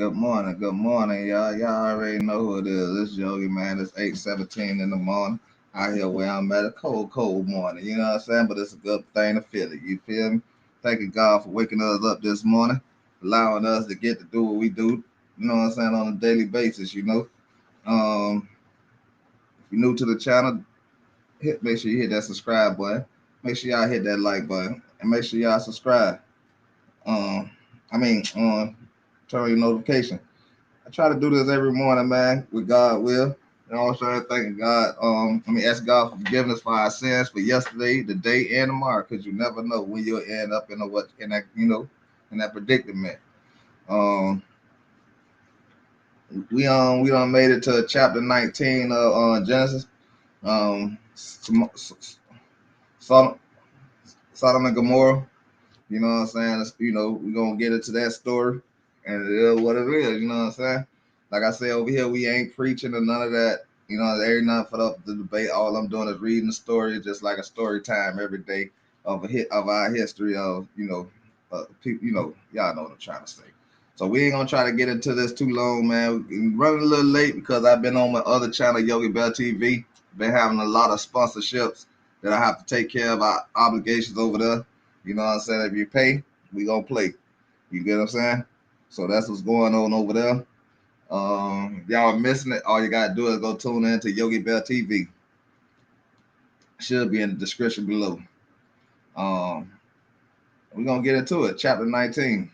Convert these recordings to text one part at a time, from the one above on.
Good morning, y'all. Y'all already know who it is. This Yogi man. It's 8:17 in the morning. Out here where I'm at, a cold morning. You know what I'm saying? But it's a good thing to feel it. You feel me? Thanking God for waking us up this morning, allowing us to get to do what we do. You know what I'm saying, on a daily basis. If you're new to the channel, make sure you hit that subscribe button. Make sure y'all hit that like button, and make sure y'all subscribe. Um, I mean, turn on your notification. I try to do this every morning, man, with God will. You know what I'm saying? Thanking God. Ask God for forgiveness for our sins for yesterday, the day, and tomorrow, because you never know when you'll end up in that predicament. Um, we done made it to chapter 19 of Genesis. Sodom, Sodom and Gomorrah. You know what I'm saying? We're gonna get into that story, and it is what it is. You know what I'm saying? Like I say over here, we ain't preaching or none of that. There ain't nothing for the debate. All I'm doing is reading the story, just like a story time every day of our history of people. Y'all know what I'm trying to say. So we ain't gonna try to get into this too long, man. We're running a little late because I've been on my other channel, Yogi Bell TV. Been having a lot of sponsorships that I have to take care of our obligations over there. You know what I'm saying? If you pay, we gonna play. You get what I'm saying? So that's what's going on over there. If y'all are missing it, all you gotta do is go tune in to Yogi Bell TV. Should be in the description below. Um, we're gonna get into it. Chapter 19.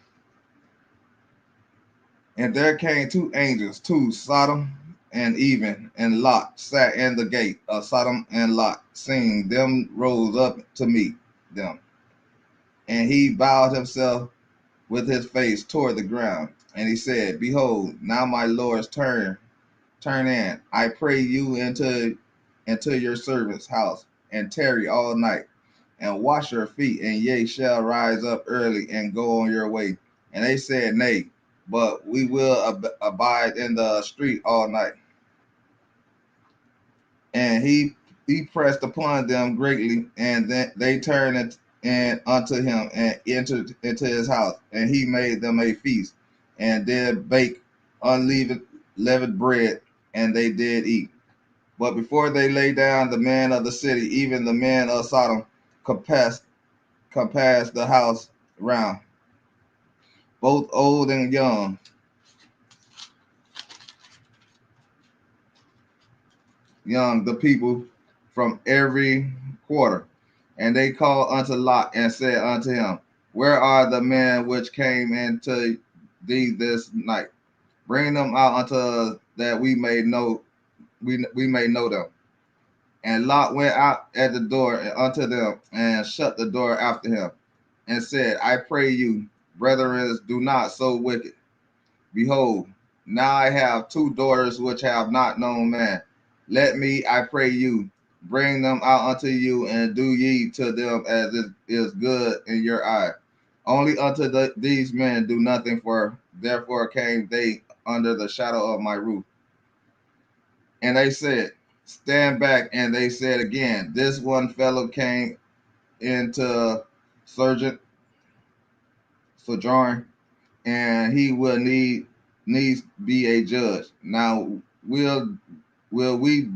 And there came two angels to Sodom and even, and Lot sat in the gate of Sodom, and Lot, seeing them, rose up to meet them. And he bowed himself with his face toward the ground. And he said, Behold, now my lords turn in. I pray you into your servant's house, and tarry all night, and wash your feet, and ye shall rise up early and go on your way. And they said, Nay, but we will abide in the street all night. And he pressed upon them greatly, and then they turned and unto him, and entered into his house, and he made them a feast, and did bake unleavened leavened bread, and they did eat. But before they lay down, the men of the city, even the men of Sodom, compassed the house round, both old and young, the people from every quarter. And they called unto Lot and said unto him, Where are the men which came into thee this night? Bring them out unto us, that we may know them. And Lot went out at the door unto them, and shut the door after him, and said, I pray you, brethren, do not so wicked. Behold, now I have two daughters which have not known man. Let me, I pray you, bring them out unto you, and do ye to them as it is good in your eye. Only unto these men do nothing, for therefore came they under the shadow of my roof. And they said, Stand back. And they said again, This one fellow came into sojourn, and he will needs be a judge. Now will we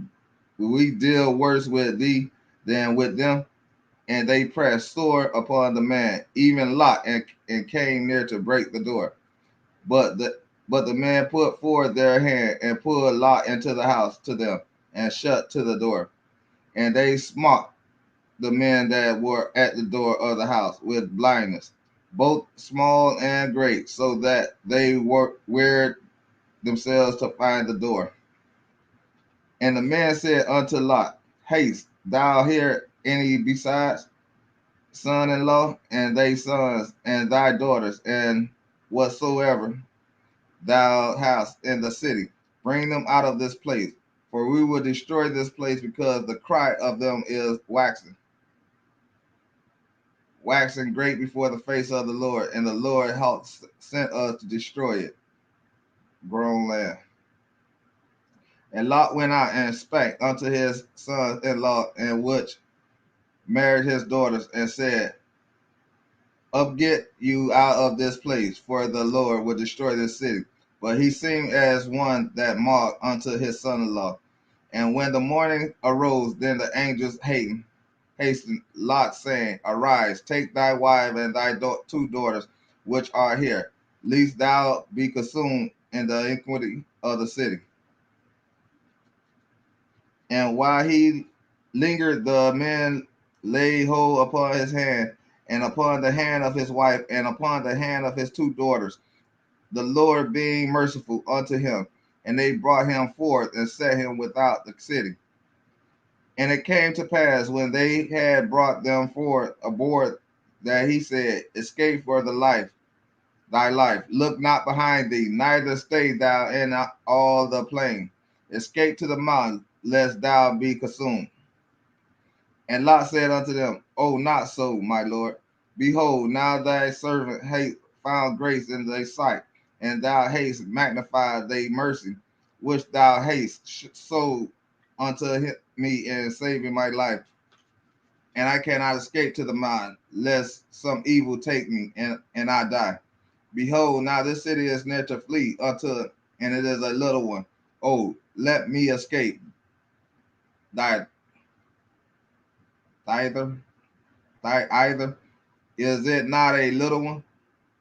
deal worse with thee than with them? And they pressed sore upon the man, even Lot, and came near to break the door. But the man put forth their hand and pulled Lot into the house to them, and shut to the door. And they smote the men that were at the door of the house with blindness, both small and great, so that they wearied themselves to find the door. And the man said unto Lot, Haste, thou here any besides son-in-law, and thy sons, and thy daughters, and whatsoever thou hast in the city, bring them out of this place, for we will destroy this place, because the cry of them is waxing great before the face of the Lord, and the Lord hath sent us to destroy it. Grown land. And Lot went out and spake unto his sons-in-law, and which married his daughters, and said, Up get you out of this place, for the Lord will destroy this city. but he seemed as one that mocked unto his son-in-law. And when the morning arose, then the angels hastened Lot, saying, Arise, take thy wife and thy two daughters, which are here, lest thou be consumed in the iniquity of the city. And while he lingered, the men laid hold upon his hand, and upon the hand of his wife, and upon the hand of his two daughters, the Lord being merciful unto him. And they brought him forth and set him without the city. And it came to pass, when they had brought them forth aboard, that he said, Escape for thy life. Look not behind thee, neither stay thou in all the plain. Escape to the mountain, lest thou be consumed. And Lot said unto them, Oh, not so, my lord. Behold, now thy servant hath found grace in thy sight, and thou hast magnified thy mercy, which thou hast showed unto me in saving my life. And I cannot escape to the mountain, lest some evil take me, and I die. Behold, now this city is near to flee unto, and it is a little one. Oh, let me escape thy thither, thy either. Is it not a little one?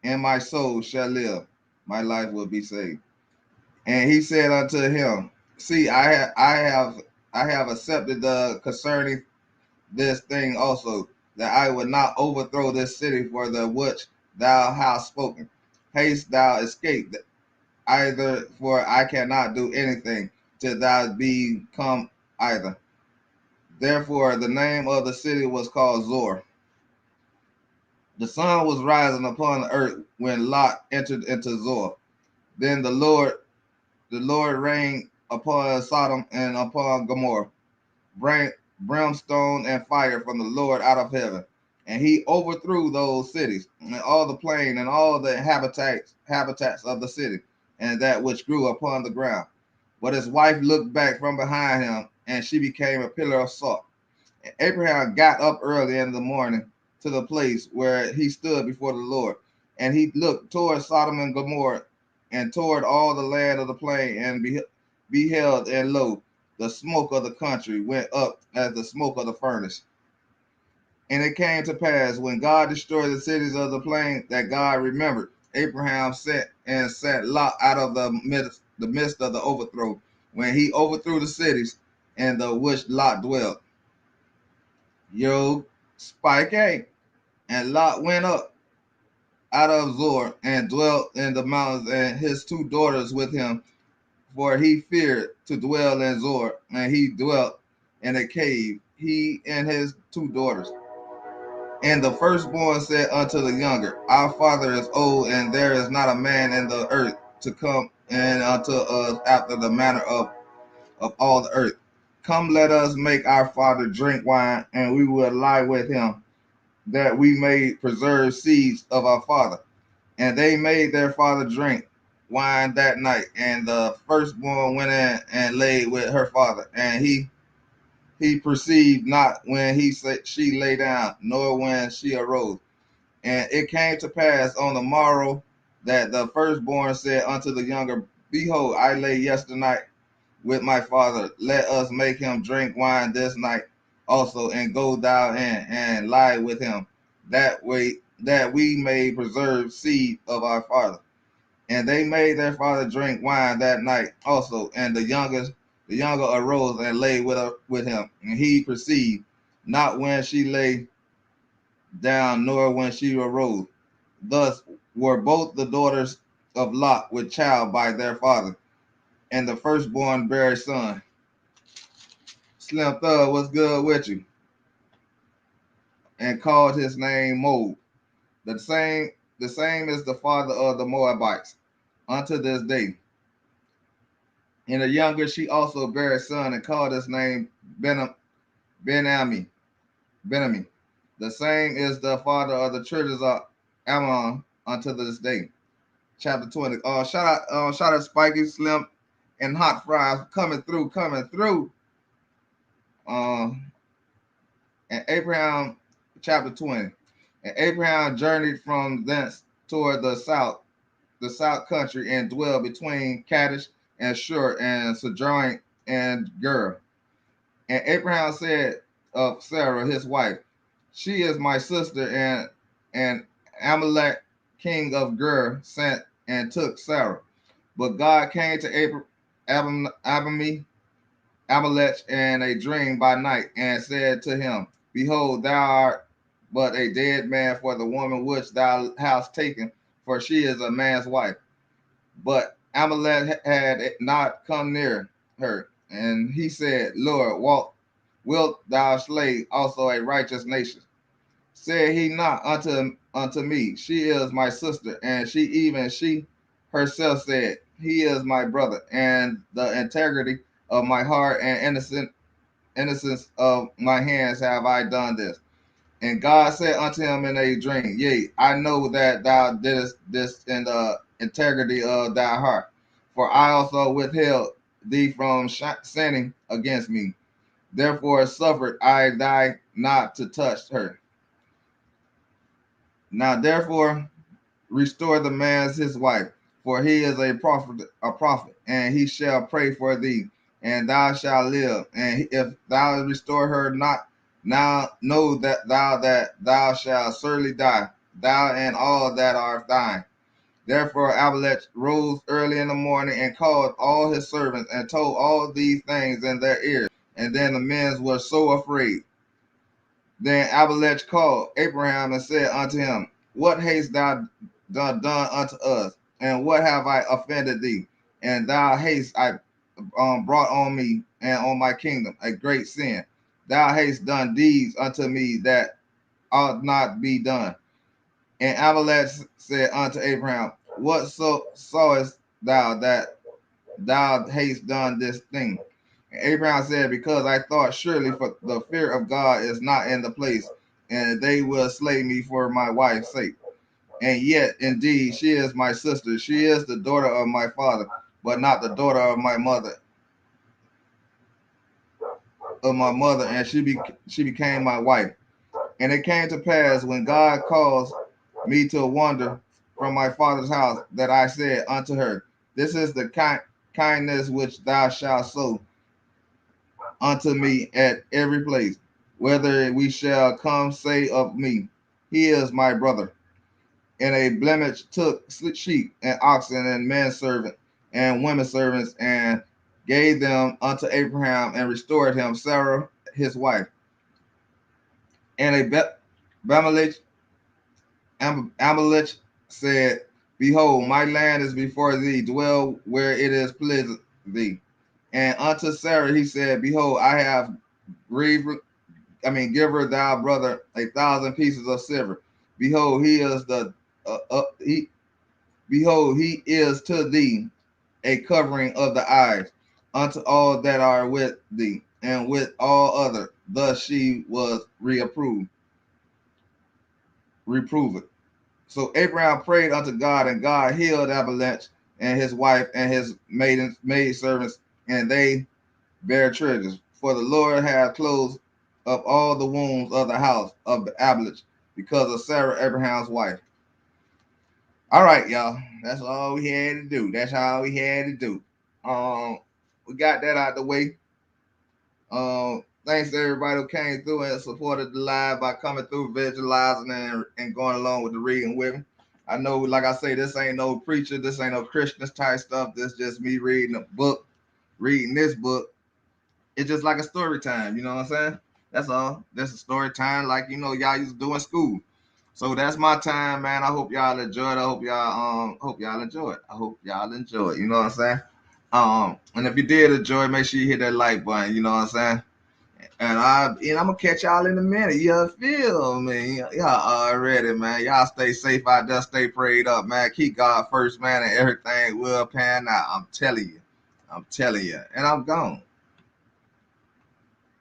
And my soul shall live, my life will be saved. And he said unto him, See, I have accepted the concerning this thing also, that I would not overthrow this city for the which thou hast spoken. Haste thou escape either, for I cannot do anything till thou be come either. Therefore the name of the city was called Zor. The sun was rising upon the earth when Lot entered into Zor. Then the Lord rained upon Sodom and upon Gomorrah, brimstone and fire from the Lord out of heaven. And he overthrew those cities, and all the plain, and all the habitats of the city, and that which grew upon the ground. But his wife looked back from behind him, and she became a pillar of salt. And Abraham got up early in the morning to the place where he stood before the Lord, and he looked toward Sodom and Gomorrah, and toward all the land of the plain, and beheld, and lo, the smoke of the country went up as the smoke of the furnace. And it came to pass, when God destroyed the cities of the plain, that God remembered Abraham sent Lot out of the midst of the overthrow, when he overthrew the cities and the which Lot dwelt. Yo, Spike A. And Lot went up out of Zor and dwelt in the mountains, and his two daughters with him, for he feared to dwell in Zor, and he dwelt in a cave, he and his two daughters. And the firstborn said unto the younger, Our father is old, and there is not a man in the earth to come in unto us after the manner of all the earth. Come, let us make our father drink wine, and we will lie with him, that we may preserve seeds of our father. And they made their father drink wine that night. And the firstborn went in and lay with her father, and he perceived not when she lay down, nor when she arose. And it came to pass on the morrow, that the firstborn said unto the younger, Behold, I lay yesternight with my father. Let us make him drink wine this night also, and go thou in and lie with him, that we may preserve seed of our father. And they made their father drink wine that night also, and the younger arose and lay with him, and he perceived not when she lay down, nor when she arose. Thus were both the daughters of Lot with child by their father, and the firstborn bare a son. Slim Thug, what's good with you? And called his name Moab. The same, the same is the father of the Moabites unto this day. And the younger she also bare a son, and called his name Benami. Benami. The same is the father of the children of Ammon unto this day. Chapter 20. Shout out Spiky Slim and Hot Fries coming through, coming through. And Abraham, chapter 20. And Abraham journeyed from thence toward the south, the south country and dwell between Kadesh and Shur and sojourn and Gur. And Abraham said of Sarah his wife, she is my sister, and Amalek king of Gur sent and took Sarah. But God came to Amalek in a dream by night and said to him, behold, thou art but a dead man for the woman which thou hast taken, for she is a man's wife. But Amalek had not come near her. And he said, Lord, wilt thou slay also a righteous nation? Said he not unto me, she is my sister, and she herself said, he is my brother, and the integrity of my heart and innocence of my hands have I done this. And God said unto him in a dream, yea, I know that thou didst this in the integrity of thy heart, for I also withheld thee from sinning against me. Therefore suffered I thy not to touch her. Now therefore restore the man his wife, for he is a prophet, and he shall pray for thee, and thou shalt live. And if thou restore her not, now know that thou shalt certainly die, thou and all that are thine. Therefore Abimelech rose early in the morning and called all his servants and told all these things in their ears. And then the men were so afraid. Then Abimelech called Abraham and said unto him, what hast thou done unto us? And what have I offended thee? And thou hast I brought on me and on my kingdom a great sin. Thou hast done deeds unto me that ought not be done. And Abimelech said unto Abraham, what sawest thou that thou hast done this thing? And Abraham said, because I thought surely for the fear of God is not in the place, and they will slay me for my wife's sake. And yet, indeed, she is my sister. She is the daughter of my father, but not the daughter of my mother. And she became my wife. And it came to pass when God caused me to wander from my father's house that I said unto her, this is the kindness which thou shalt sow unto me at every place, whether we shall come say of me, he is my brother. And a blemish took sheep and oxen and men servant and women servants and gave them unto Abraham and restored him Sarah his wife. And Amalek said, behold, my land is before thee, dwell where it is pleasant thee. And unto Sarah he said, behold, I have give her thou brother 1,000 pieces of silver. Behold, he is he is to thee a covering of the eyes unto all that are with thee, and with all other. Thus she was reproved. So Abraham prayed unto God, and God healed Abimelech and his wife and his maid servants, and they bare treasures. For the Lord had closed up all the wounds of the house of Abimelech because of Sarah, Abraham's wife. All right, y'all. That's all we had to do. That's all we had to do. We got that out the way. Thanks to everybody who came through and supported the live by coming through, visualizing and going along with the reading with me. I know, like I say, this ain't no preacher, this ain't no Christian type stuff. This just me reading a book, reading this book. It's just like a story time, you know what I'm saying? That's all. That's a story time, like y'all used to do in school. So that's my time, man. I hope y'all enjoyed. I hope y'all enjoy it. I hope y'all enjoy it. You know what I'm saying? And if you did enjoy, make sure you hit that like button. You know what I'm saying? And I'm gonna catch y'all in a minute. You feel me? Y'all already, man. Y'all stay safe out there. Stay prayed up, man. Keep God first, man, and everything will pan out. I'm telling you. And I'm gone.